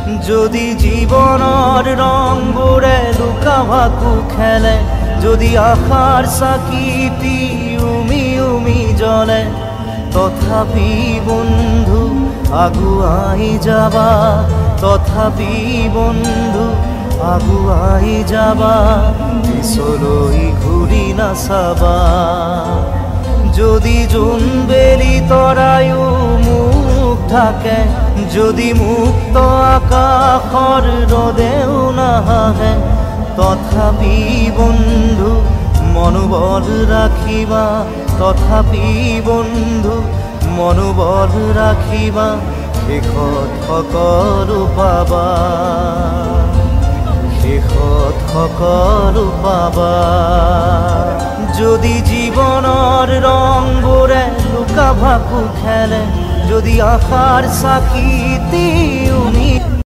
যদি জীবনৰ ৰংবোৰে লুকা ভাকু খেলে, যদি আশাৰ চাকিটি উমি উমি জ্বলে, তথাপি বন্ধু আগুৱাই যাবা, তথাপি বন্ধু আগুৱাই যাবা, পিছলৈ ঘূৰি নাচাবা। যদি জোনবেলি তৰায়ো মুখ ঢাকে, যদি মুক্ত আকাশৰ ৰদেও নাহে, তথাপি বন্ধু মনোবল ৰাখিবা, তথাপি বন্ধু মনোবল ৰাখিবা, শেষত সকলো পাবা, শেষত সকলো পাবা। যদি জীৱনৰ ৰংবোৰে লুকা ভাকু খেলে, যদি আশাৰ চাকি